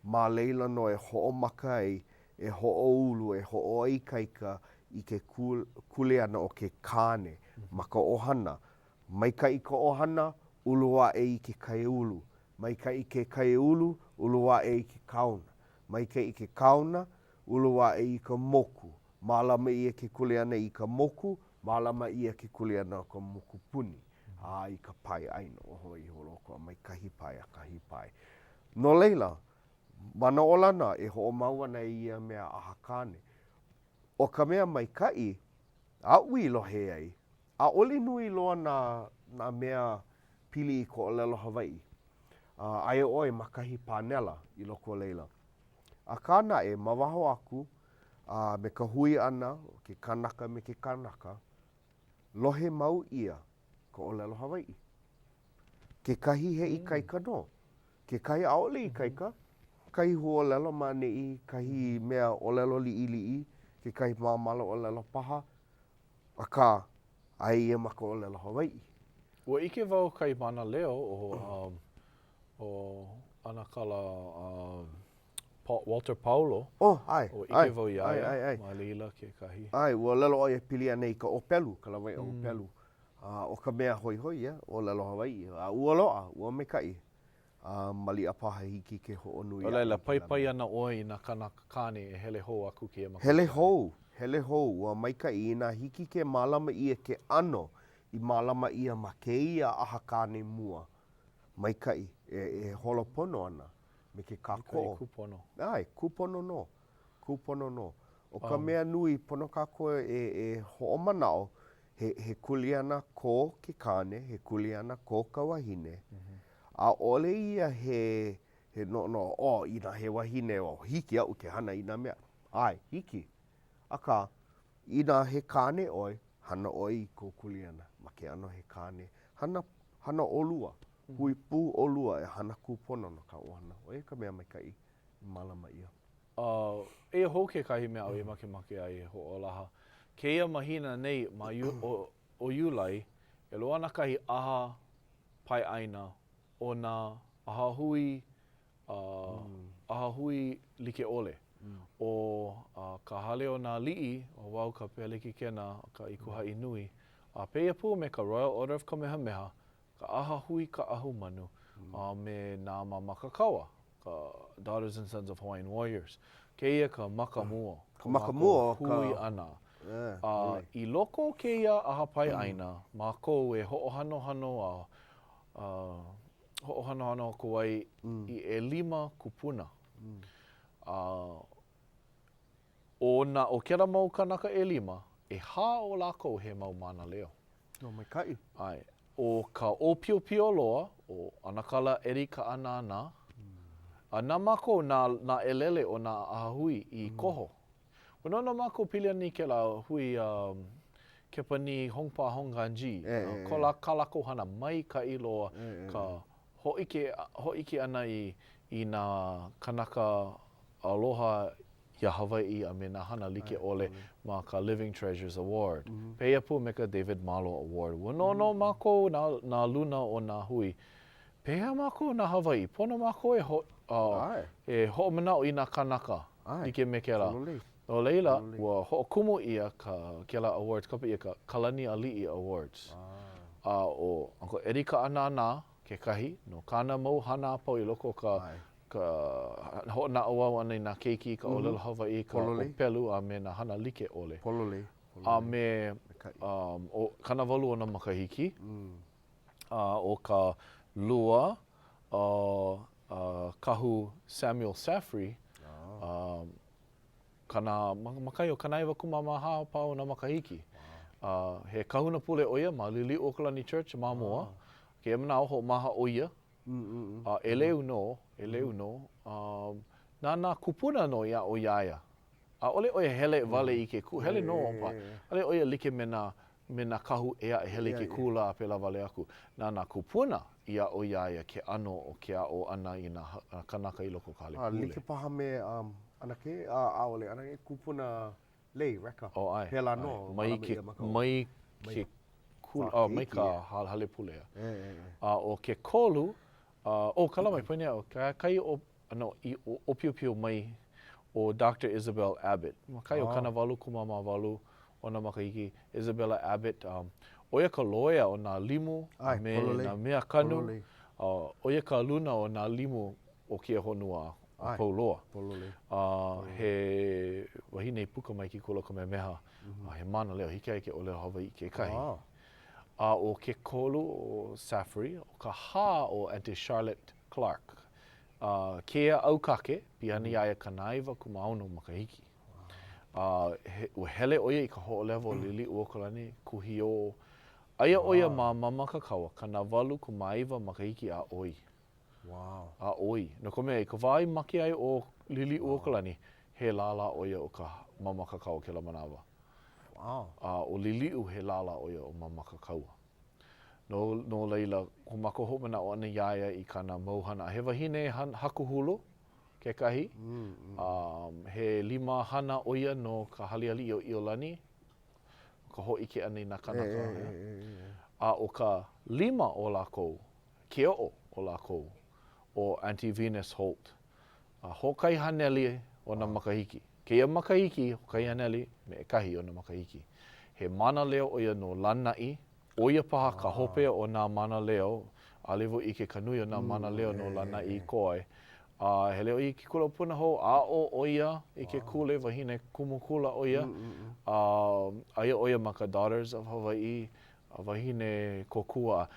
Ma leila no e hoʻomaka ai, e hoʻoulu, e hoʻoikaika, I ke kuleana o ke kāne ma ka ohana. Maikaʻi ka ohana, ulua I ke kaiulu. Maikaʻi ke kaiulu, ulua I ke kauna. Maikaʻi ke kauna, ulua I ka moku. Mālama ia ke kuleana I ka moku, mālama ia ke kuleana o ka moku puni. I ka pai aino, oho I holoko, mai kahi pai a kahi pai. No leila, mana olana e hoʻomau ana ia mea aha kāne. O ka mea maikaʻi, a ui lohe ai, a ole nui loa nā mea pili I ko olelo Hawaiʻi. Aia oi makahi panela I loko leila. A kāna ma waho aku, me ka hui ana, ke kanaka me ke kanaka, lohe mau ia ko olelo Hawaiʻi. Ke kahi he ikaika no. Ke kahi a ole ikaika, kahi huolelo ma neʻi, kahi mea olelo liʻiliʻi, ke kahi māmalo olelo paha, a ka ai ia ma ka olelo Hawaiʻi. Ua ike wau kai Mānaleo o ana kala Walter Paulo. Ai. O ike wau iaia, ma leila ke kahi. Ai, ua lelo o ia pili ana I ka opelu, ka lawai opelu. O ka mea hoi ia, o lelo Hawaiʻi. Ua loa, ua maikaʻi. Mali a paha hiki ke hoʻonui. O leila, pai ana oi I nā kanaka kāne e hele hou aku ke maka. Hele hou, ua maikaʻi I nā hiki ke mālama ia ke ano, I mālama ia ma ke ia aha kāne mua. Maikaʻi, e holopono ana, me ke kākoʻo. Kupono. Ai, kupono no. O ka mea nui, pono kākoa e hoʻomanao, he kuleana ko ke kāne, he kuleana ko ka wahine. A ole ia he no, I nā he wahine o hiki au ke hana I nā mea. Ai, hiki. Aka, ina he kāne oi, hana oi I ko kuli ana. Ma ke ano he kāne. Hana olua. Hui pū olua e hana kūpona no ka ohana. O e ka mea mai kai malama ia. E hou ke kahi mea au e make ai ho o laha. Keia mahina nei ma o Iulai, e loa na kahi aha pai aina o nā aha hui like ole. O ka hale o nā lii, o wau ka peleki kena, ka ikuhai nui. Peia pū me ka Royal Order of Kamehameha, ka aha hui ka ahu manu, me nā makakaua, ka Daughters and Sons of Hawaiian Warriors. Keia ka makamua. Ka makamua, hui ana. I loko keia aha pai aina, mākou e ho'ohanohano ko ai I e 5 kupuna. O kera mau kanaka e 5, e hā o lākou he mau Mānaleo. No mai kai. Ai. O ka ōpiopio loa, o anakala eri ka anana, nā mākou nā elele o nā aha hui I koho. Wano nā mākou pili ani ke la hui kepani hongpa honganji, ko la kalako hana mai ka iloa, ka ho'ike ana I nā kanaka Aloha ia Hawaii a me nā hana like ole ma ka Living Treasures Award. Peia pu me ka David Malo Award. Wano no mākou nā luna o nā hui. Peia mākou nā Hawaii. Pono mākou e ho'omanao I nā kanaka. Like me ke la. O leila, ua ho'okumu ia ke la awards, kapa ia ka Kalani Ali'i Awards. O Uncle Erika Anana, ke kahi, no kāna mau hana apau I loko ka ho'ona awau ana I nā keiki, ka olelo Hawaii, ka opelu, a me nā hana like ole. Polole. A me, o kanawalu o nā makahiki, o ka lua, kahu Samuel Safri, kana makai o kanaiwa kumamaha pau na makahiki. He kahuna pule oia ma Lili Okalani Church ma moa. Ke emana o ho maha oia. E leu no. Nā kupuna no ia o iaia. Ole oia hele vale I ke ku. Hele no pa. Ole oia like me nā kahu ea e hele ke kula a pela vale aku. Nā kupuna ia o iaia ke ano o ke a o ana I nā kanaka I loko ka hale pule. Like paha me anake, aole, anake kupuna lei, reka. O ai. Pela no. Mai ke kula, mai ka hale pulea. O ke kolu, kala mai poinea, o kai o piopio mai o Dr. Isabel Abbott. Kai o kanavalu kumamawalu o nā makahiki, Isabella Abbott. Oia ka loea o nā limu, me nā mea kanu. Oia ka luna o nā limu o kia honua. Pauloa. He wahine puka mai ki kula Kamehameha. He Mānaleo, hiki ai ke olelo Hawaii ke kahi. O ke kolu o Safri, o ka hā o Auntie Charlotte Clark. Kea aukake, piani aia kanaiwa kumauno makahiki. Ua hele oia I ka ho'olewa Lili Uokalani, kuhio. Aia oia ma mamakakaua, kanawalu kumaiwa makahiki a oi. A oi. No ko mea, I ka wai maki ai o Lili Uokalani, he lala oia o ka mamakakau ke la manawa. O Liliu he lala oia o mamakakaua. No leila, ko mako homana o ana iaia I kana mauhana. He wahine hakuhulu, ke kahi. He 5 hana oia no ka haliali o Iolani. Ka ho'ike ana I nā kanaka. O ka 5 o lākou, ke o'o o lākou. O Auntie Venus Holt. Hokai haneli o nā makahiki. Keia makahiki, hokai haneli, me e kahi o nā makahiki. He Mānaleo oia no Lanai, oia paha ka hope o nā Mānaleo, a lewo I ke kanui o nā Mānaleo no Lanai koe. He leo I ki kula puna hou, a o oia I ke kule, wahine kumukula oia. Aia oia ma ka Daughters of Hawaii, wahine kokua.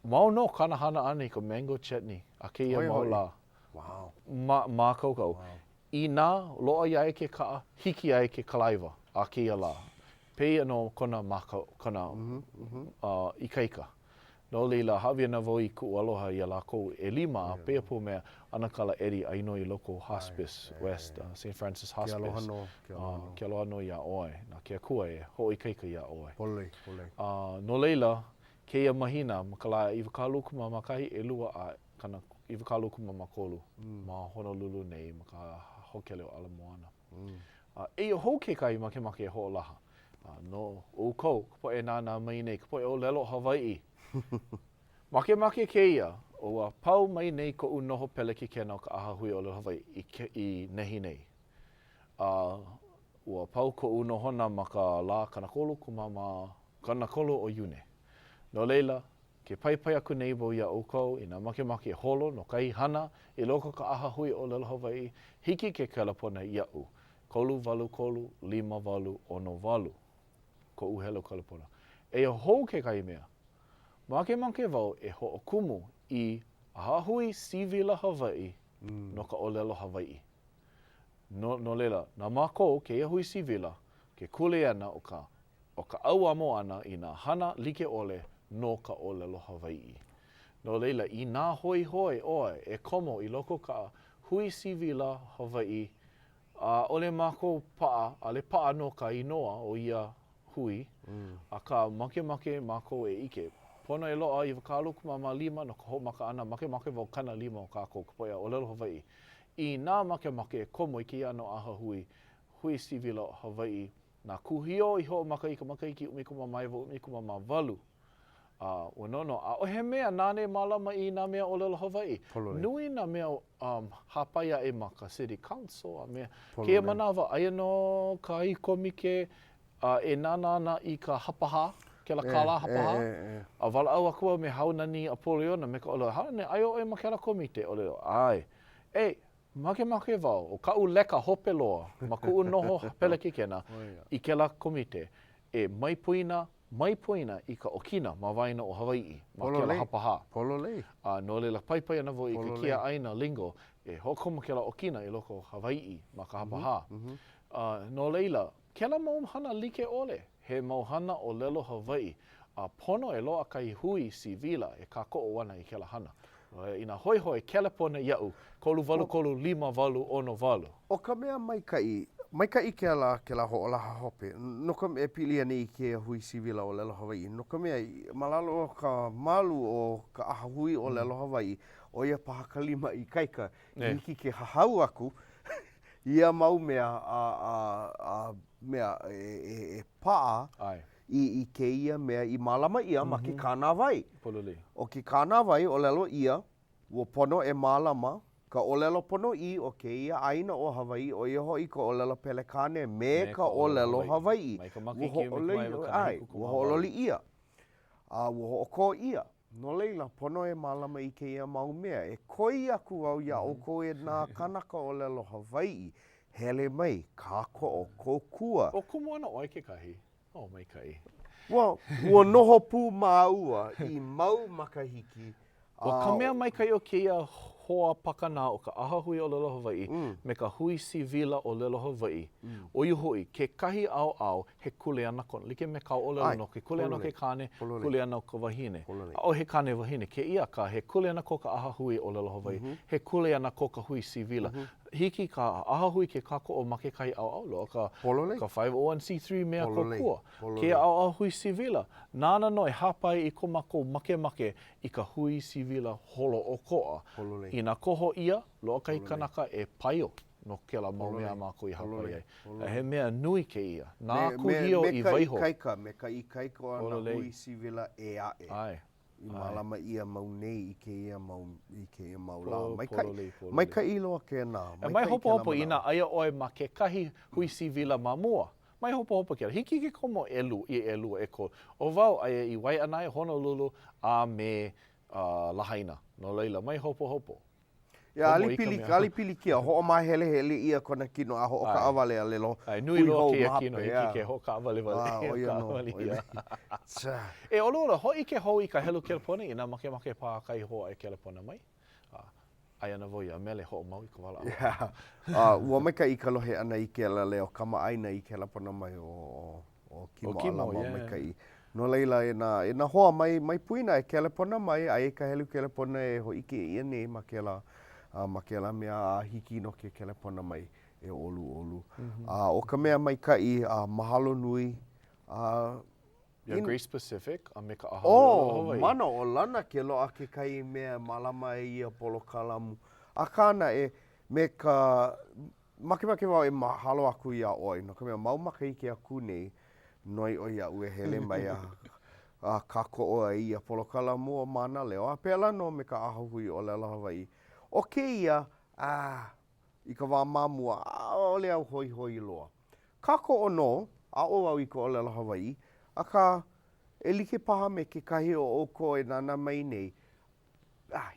Mau no kana hana ana I ka mango chutney, a keia mau la. Ma kaukau. I nā, loa iai ke kaa, hiki ai ke kalaiwa, a keia la. Peia no kona ikaika. No leila, hawi ana wau I ku aloha I a lākou e lima a pēa po mea ana kala eri aino I loko hospice West, St. Francis Hospice. Ke aloha no, ke aloha no. Ke aloha no ia oe. Na ke akua e hoi kaika ia oe. Polei, polei. No leila, ke ia mahina, ma ka la iwakalu kuma makahi e lua a kana iwakalu kuma makolu. Ma Honolulu nei, ma ka hokele o Ala Moana. E o hou ke kai make e ho laha. No o kou, kapo e nāna mai nei, kapo e o lelo Hawaii. Make ke ia, o a pau mai nei ko u noho pele ki kena o ka aha hui o lelo Hawaii I nehi nei. Ua pau ko u nohona ma ka la kanakolo kuma ma kanakolo o Iune. No leila, ke pai aku nei bo ia o kou, ina make holo no kai hana, I loko ka aha hui o lelo Hawaii, hiki ke kalapona ia u. Kolu, walu, kolu, 5, walu, 6, walu. Ko u helo kalapona. E hou ke kai mea. Make wau e ho o kumu I ahahui sivila Hawaii no ka olelo Hawaii. No lela, na mako ke hui sivila, ke kule ana o ka au amo ana I na hana like ole no ka olelo Hawaii. No leila, I nā hoi oe e komo I loko ka hui sivila Hawaii, ole mako paa, ale paa no ka inoa o ia hui, a ka make mako e ike. Pono e loa I wakalu kuma 5 no ka ho maka ana, make wau kana 5 o kako, ka poia o lelo Hawaii. I nā make e komo I ki ano aha hui sivila Hawaii, nā kuhio I ho maka I ka maka iki umikuma maiwa, umikuma ma walu. Nono, a o he mea nāne malama I nā mea o lelo Hawaii. Nui nā mea hapaia e maka City Council, a mea kia manawa aia no ka I komike e nānana I ka hapaha, ke la kala hapaha. A wala au akua me haunani a poliona me ka ole, haune aio e ma ke la komite, ole ai. E, make wau, o ka u leka hope loa, ma ku noho pele ki kena, I ke la komite, e mai puina I ka okina ma waina o Hawaii, ma ke la hapaha. Pololei. No le la pai ana vo I ka kia aina lingo, e hokoma ke la okina I loko Hawaii, ma ka hapaha. No leila, ke la mauhana like ole, he mauhana o lelo Hawaii, a pono e loa kai hui sivila e ka ko o wana I ke la hana. Ina hoi kele pona iau, kolu walu, kolu 5 walu, 6 walu. O ka mea maikai ke la ho'olaha hope. No ka mea pili ani I ke hui sivila o lelo Hawaii. No ka mea malalo o ka malu o ka aha hui o lelo Hawaii, o ia paha ka 5 I kaika. Hiki ke hahau aku, ia mau mea mea e paa I ke ia mea I malama ia ma ke kāna wai. Pololei. O ke kāna wai o lelo ia, ua pono e malama, ka olelo pono I o ke ia aina o Hawaii, o ia hoi ka olelo pelekane me ka olelo Hawaii. Mai ka makiki Ua ho'ololi ia. Ua ho'oko ia. No leila, pono e malama I ke ia mau mea. E koi aku au ia o ko e nā kanaka olelo Hawaii, hele mai, kako o kokua. O kumu ana oi ke kahi. O mai kai. Ua noho pū māua I mau makahiki. O ka mea mai kai o kia hoa pakana o ka aha hui o lelo Hawaii, me ka hui sivila o lelo Hawaii. O iu hui, ke kahi au he kule ana kona. Like me kau o lelo no, ke kule ana o ke kane, kule ana o ka wahine. O he kane wahine, ke ia ka he kule ana ko ka aha hui o lelo Hawaii, he kule ana ko ka hui sivila. Hiki ka aha hui ke kako o make kai au loa, ka 501c3 mea kokua. Ke au hui sivila. Nāna no e hapai I ko mako make I ka hui sivila holo o koa. I nā koho ia, loa kai kanaka e paio no ke la mau mea mako I hapai ai. He mea nui ke ia. Nā kuhio I waiho. Me ka I kaika ana hui sivila e ae. Ai. I malama ia mau nei I ke ia mau la. Mai ka I loa ke nā. E mai hopo ina aia oe ma ke kahi hui sivila ma mua. Mai hopo kia. Hiki ke komo elu e ko. O wau aia I wai anai Honolulu a me Lahaina. No leila, mai hopo. Ia, alipili kia. Ho'o mahele ia kona kino a ho'o ka awale a lelo. Ai, nui loa kia kino hiki ke ho'o ka awale wale. Oia no. E olola, hoi ke hou I ka helu kelepona I nā make pā kai hoa e kelepona mai. Ai ana voi a mele ho'o mau I ka wala. Ua mai ka I ka lohe ana I ke la leo kama aina I kelepona mai o kimo alama mai ka I. No leila e nā hoa mai puina e kelepona mai, a e ka helu kelepona e ho ike ia nei ma ke la mea a hiki no ke kelepona mai e olu. O ka mea mai kai mahalo nui. Ia Grace Pacific, a me ka aha o Hawaii. Mana o lana ke loa ke kai mea malama e ia polo kalamu. A kāna e me ka make wau e mahalo aku ia oi. No ka mea mau makaike aku nei, noi o ia ue hele mai a kako o ia polo kalamu o Mānaleo. A pēla no me ka aha hui o Aloha Hawaii. O ke ia, i ka wā mamua, ole au hoi loa. Kako o no, a o au i ka o Aloha Hawaii, a ka e like paha me ke kahi o oko e nana mai nei,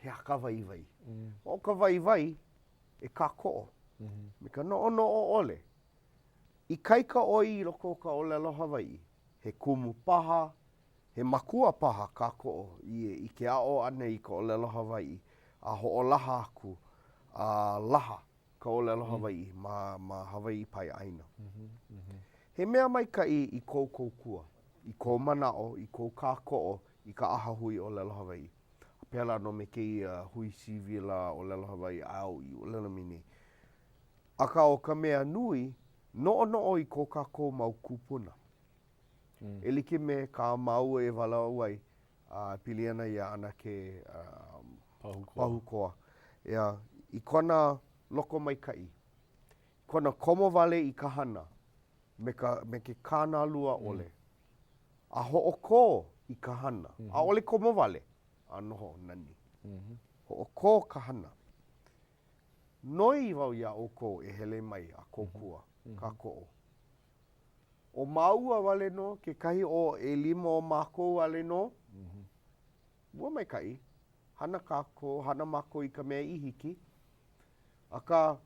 hea ka vai. O ka vai, e kako. Me ka no o ole. I kaika oi i loko ka o Aloha Hawaii, he kumu paha, he makua paha kako i ke ao ana i ka o Aloha Hawaii, a ho'olaha aku, a laha ka o Aloha Hawaii ma Hawaii pai aina. He mea mai ka i kou kua, i kou manao, i kou kako i ka aha hui o Aloha Hawaii. Pēla no me kei hui sivila o Aloha Hawaii au i o Aloha Mini. Aka o ka mea nui, no i kou kako mau kupuna. E like me ka mau e wala auai, pili ana ia ana ke Pahukoa. I kona loko mai kai. Kona komo wale i ka hana, me ke kāna lua ole. A ho'oko i ka hana. A ole komo wale, a noho nani. Ho'oko ka hana. Noi wau ia oko e hele mai a kokua, ka ko'o. O maua wale no, ke kahi o e lima o mako wale no, ua mai kai. Hana kako, hana mako i ka mea i hiki. Aka,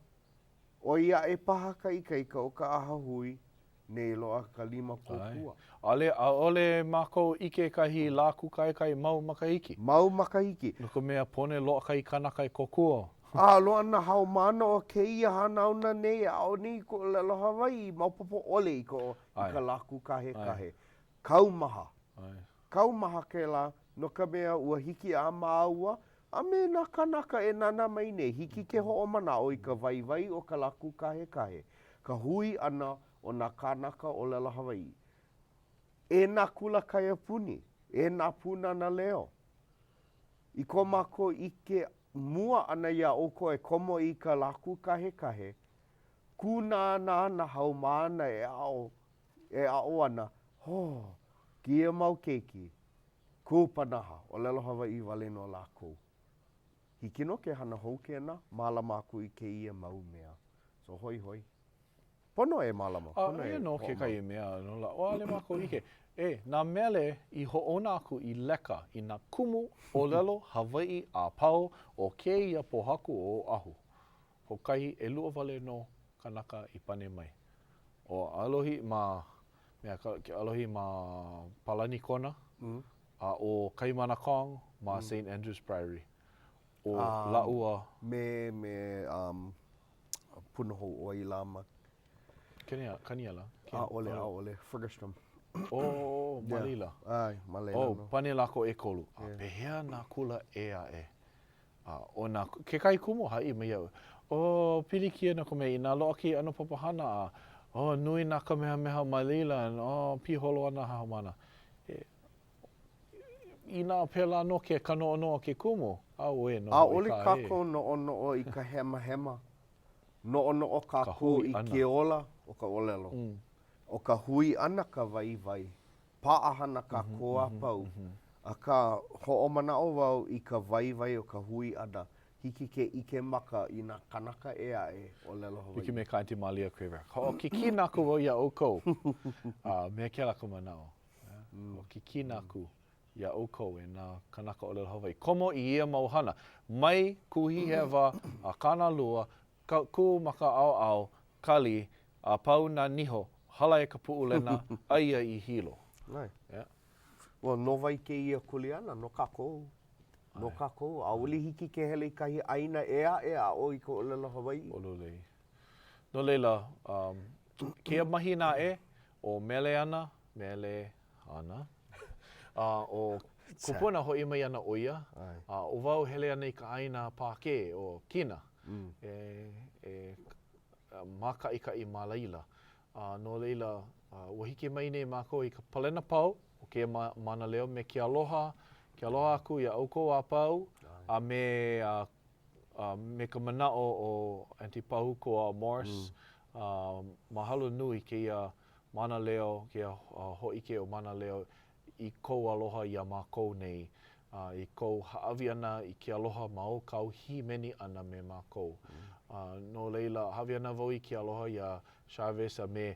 o ia e paha ka o ka aha hui, nei loa ka lima kokua. Ole mako ike kahi lāku kai mau makahiki. Mau makahiki. No ka mea pone loa kai kanaka i kokua. Loa na hao mana o ke ia hana una nei, ao ni ko Aloha Hawaii, maupopo ole i ka lāku kahe. Kaumaha. Kaumaha ke la, no ka mea ua hiki a māua, a me na kanaka e nana mai nei, hiki ke ho'o mana o i ka vai o ka lāku kahe. Ka hui ana o na kanaka o Aloha Hawaii. E nā kula kaia puni, e nā puna na leo. I ko mako i ke mua ana ia oko e komo i ka lāku kahe. Kuna na hau maana e ao ana, kia mau keiki. Kūpanaha, o Aloha Hawaii wale no lākou. Hiki no ke hana hou ke na, mālama aku i ke ia mau mea. So hoi. Pono e mālama. Ia no ke kai mea, no la, o ale mako ike. Nā mele i ho'ona aku i leka i nā kumu o lelo Hawaii a pau o ke ia pohaku o ahu. Ho kahi e lua wale no kanaka i pane mai. O alohi ma Palani Kona, o Kaimana Kong ma St. Andrew's Priory. O laua me punoho o i lama. Kaniala. Ole, Ferguston. Malila. Ai, Malila. Pane lako e kolu. Pehea nā kula ea e. Ke kai kumu hai mai au. Pirikia na kome i nā loa ki ano papahana. Nui nā ka meha Malila. Piholo ana hao mana. I nā pēla no ke kano no ke kumu. Ole kako no i ka hema. No kako i ke ola o ka olelo. O ka hui ana ka vai. Paahana ka koa pau. A ka ho'omana o wau i ka vai o ka hui ana. Hiki ke ike maka i nā kanaka ea o Aloha Hawaii. Hiki me ka Aunty Malia Craver. Ho kiki naku wau ia oko. Mea ke lako manao. O kiki naku ia oko e nā kanaka o Aloha Hawaii. Komo i ia mauhana. Mai kuhi hewa a kana lua. Ku maka au kali a pau nā niho. Hala e ka pu'ulena aia i hilo. Nai. Well, no vai ke ia kuliana, no kako. No kako. A uli hiki ke hele i kahi aina ea o i ko Aloha Hawaii. Olulei. No leila, kia mahi nā o mele ana, O kupuna hoi mai ana o ia. O wau hele ana I ka aina pāke o kina. Makaʻikaʻi ma laila. No leila, ua hiki mai nei mākou I ka palena pau, o ke Mānaleo me ke aloha aku ia aukou a pau, a me ka manaʻo o Aunty Pahukoa Morse, mahalo nui ke ia Mānaleo, ke hoʻike o Mānaleo I kou aloha ia mākou nei, I kou haʻawi ana I ke aloha ma o kau himeni ana me mākou. No leila, hawi ana wau I ke aloha ia Chavez a me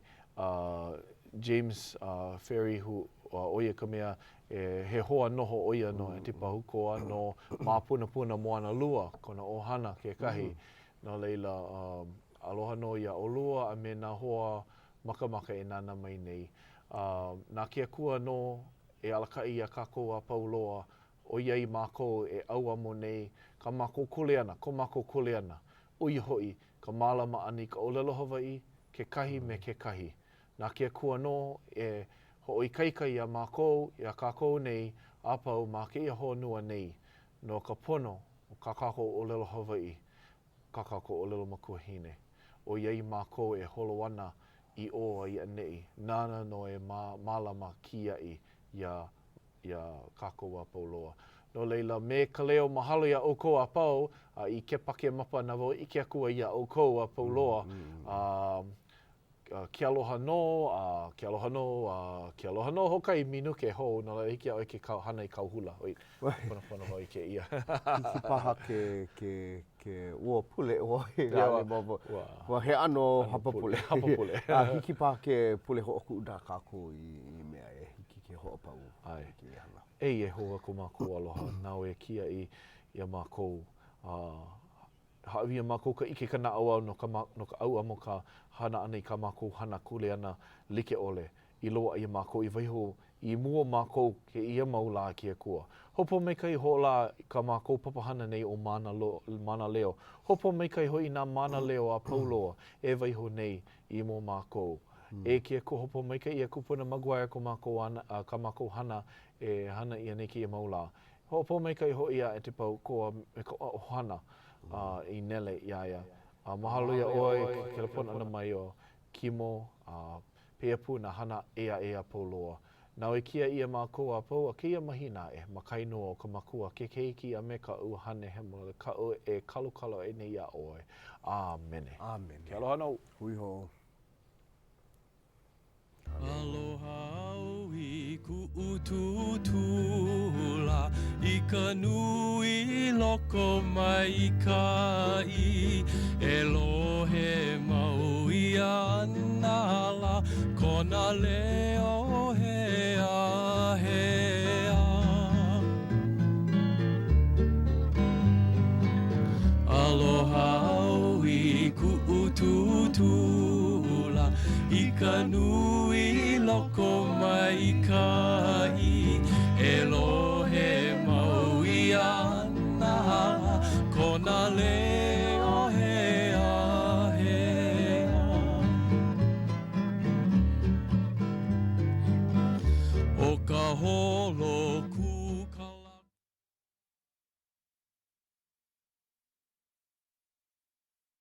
James Ferry hu oia ka mea he hoa noho oia no Aunty Pahukoa no mapuna moana lua kona ohana ke kahi. No leila, aloha no ia olua a me nā hoa makamaka e nana mai nei. Nā ke akua no e alakaʻi a kākou a pauloa o iai mākou e au amo nei ka mākou kule ana, ko mākou kule ana. Ui hoi, ka mālama ani ka olelo Hawaiʻi, ke kahi me ke kahi. Nā ke akua no e hoʻoikaika I a mākou, I a kākou nei, a pau mā ke ia honua nei. No ka pono o ka kākou olelo Hawaiʻi, ka kākou olelo makuahine. O iai mākou e holo ana I o I anei. Nana no e mālama ki ai ia kākou a pauloa. No leila, me ka leo mahalo ia oukou a pau, I ke pake mapa na wau I ke akua ia oukou a pauloa. Ke aloha no, ke aloha no hokai minuke hou, no la hiki au ke hana I kauhula. Oi, pono hoi ke ia. Hiki paha ke ua pule o he rale mawa. Wa he ano hapapule. Hiki paha ke pule hoʻoku da kākou I mea e hiki ke hoʻopau. Ai. Ei e hoa ko mākou aloha, nāu e kia I mākou. Haʻawia mākou ka ike ka naʻauau no ka au amo ka hana ana I ka mākou hana kule ana like ole. I loa ia mākou I waiho I mua mākou ke ia maula ki a kua. Hopo mai kai hola ka mākou papahana nei o Mānaleo. Hopo mai kai hoi nā Mānaleo a pauloa e waiho nei I mo mākou. E kia ko hopo mai kai ia kupuna maguaia ko mākou ana, ka mākou hana e hana ia nei ki ia maula. Hopo mai kai hoi ia e te pau koa me ka ohana I nele iaia. Mahalo ia oi ke lapona ana mai o kimo, pea pu na hana ea pauloa. Nau e kia ia mākou a pau a kia mahina e makaino o ka makua ke keiki a me ka uhane he mo ka e kalukalo e nei a oi. Amene. Amen. Ke aloha nau. Hui ho. Aloha au I ku ututula I ka nui loko mai ka I Elohe mau I anala kona leo hea hea Aloha au I ku ututula I ka nui loko mai ka I Elohe mau I ana kona leo hea hea O ka holo